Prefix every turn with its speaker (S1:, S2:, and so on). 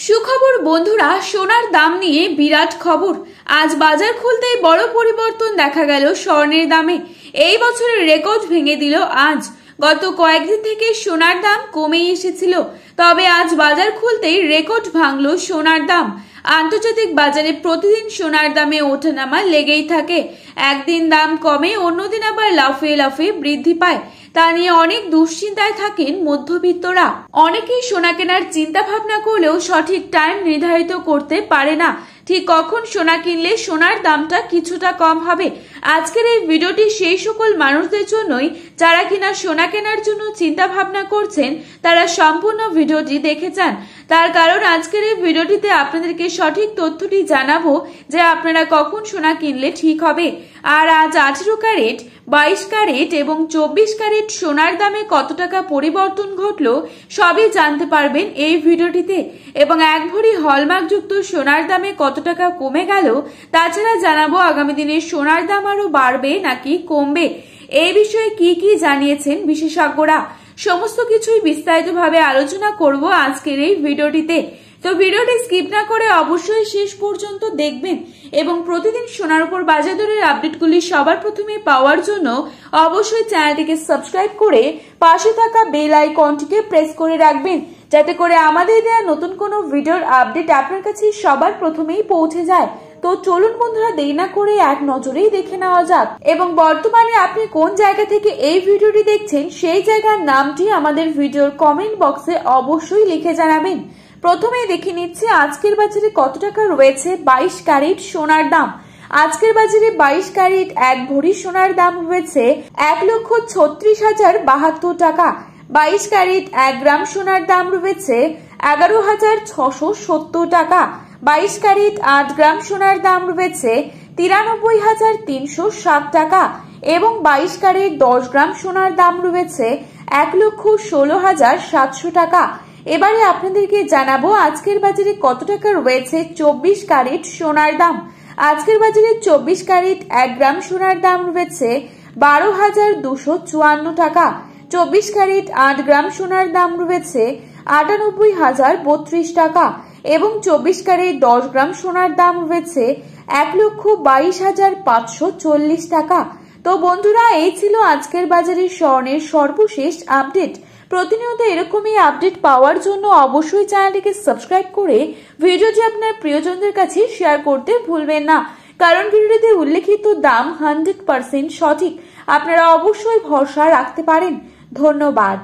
S1: সুখবর বন্ধুরা, সোনার দাম নিয়ে বিরাট খবর। আজ বাজার খুলতেই বড় পরিবর্তন দেখা গেল স্বর্ণের দামে। এই বছরের রেকর্ড ভেঙে দিল আজ। গত কয়েকদিন থেকে সোনার দাম কমেই এসেছিল, তবে আজ বাজার খুলতেই রেকর্ড ভাঙল সোনার দাম। আন্তর্জাতিক বাজারে প্রতিদিন সোনার দামে ওঠানামা লেগেই থাকে। একদিন দাম কমে, অন্যদিন আবার লাফিয়ে লাফিয়ে বৃদ্ধি পায়। তা নিয়ে অনেক দুশ্চিন্তায় থাকেন মধ্যবিত্তরা। অনেকেই সোনা কেনার চিন্তা ভাবনা করলেও সঠিক টাইম নির্ধারিত করতে পারে না, ঠিক কখন সোনা কিনলে সোনার দামটা কিছুটা কম হবে। আজকের এই ভিডিওটি সেই সকল মানুষদের জন্যই যারা কিনা সোনা কেনার জন্য চিন্তা ভাবনা করছেন। তারা সম্পূর্ণ ভিডিওটি দেখে যান, তার কারণ আজকের এই ভিডিওটিতে আপনাদেরকে সঠিক তথ্যটি জানাবো যে আপনারা কখন সোনা কিনলে ঠিক হবে। আর আজ 18 ক্যারেট, 22 ক্যারেট এবং 24 ক্যারেট সোনার দামে কত টাকা পরিবর্তন ঘটলো সবই জানতে পারবেন এই ভিডিওটিতে। এবং 1 ভরি হলমার্কযুক্ত সোনার দামে কত টাকা কমে গেল, তাছাড়া জানাবো আগামী দিনে সোনার দাম আরো বাড়বে নাকি কমবে, এই বিষয়ে কি কি জানিয়েছেন বিশেষজ্ঞরা। সমস্ত কিছুই বিস্তারিতভাবে আলোচনা করব আজকের এই ভিডিওটিতে। তো ভিডিওটি স্কিপ না করে অবশ্যই শেষ পর্যন্ত দেখবেন এবং প্রতিদিন সোনার উপর বাজার দরের আপডেটগুলি সবার প্রথমে পাওয়ার জন্য অবশ্যই চ্যানেলটিকে সাবস্ক্রাইব করে পাশে থাকা বেল আইকনটিকে প্রেস করে রাখবেন, যাতে করে আমাদের দেওয়া নতুন কোনো ভিডিওর আপডেট আপনার কাছে সবার প্রথমেই পৌঁছে যায়। তো চলুন বন্ধুরা, দেরি না করে এক নজরেই দেখে নেওয়া যাক। এবং বর্তমানে আপনি কোন জায়গা থেকে এই ভিডিওটি দেখছেন সেই জায়গার নামটি আমাদের ভিডিওর কমেন্ট বক্সে অবশ্যই লিখে জানাবেন। প্রথমেই দেখে নিচ্ছি আজকের বাজারে কত টাকা রয়েছে 22 ক্যারেট সোনার দাম। আজকের বাজারে 22 ক্যারেট 1 ভরি সোনার দাম রয়েছে 1,36,072 টাকা। 22 ক্যারেট 1 গ্রাম সোনার দাম রয়েছে 11,670 টাকা। 22 ক্যারেট 8 গ্রাম সোনার দাম রয়েছে 93,307 টাকা এবং 22 ক্যারেট 10 গ্রাম সোনার দাম রয়েছে 1,16,700 টাকা। এবারে আপনাদেরকে জানাবো আজকের বাজারে কত টাকা রয়েছে 24 ক্যারেট সোনার দাম। আজকের বাজারে 24 ক্যারেট 1 গ্রাম সোনার দাম রয়েছে 12,254 টাকা। 24 ক্যারেট 8 গ্রাম সোনার দাম রয়েছে 98,032 টাকা এবং 24 ক্যারেট 10 গ্রাম সোনার দাম রয়েছে 1,22,540 টাকা। তো বন্ধুরা, এই ছিল আজকের বাজারে স্বর্ণের সর্বশেষ আপডেট। প্রতিনিয়ত এরকমই আপডেট পাওয়ার জন্য অবশ্যই চ্যানেলটিকে সাবস্ক্রাইব করে ভিডিওটি আপনার প্রিয়জনদের কাছে শেয়ার করতে ভুলবেন না, কারণ ভিডিওটিতে উল্লেখিত দাম 100% সঠিক। আপনারা অবশ্যই ভরসা রাখতে পারেন। ধন্যবাদ।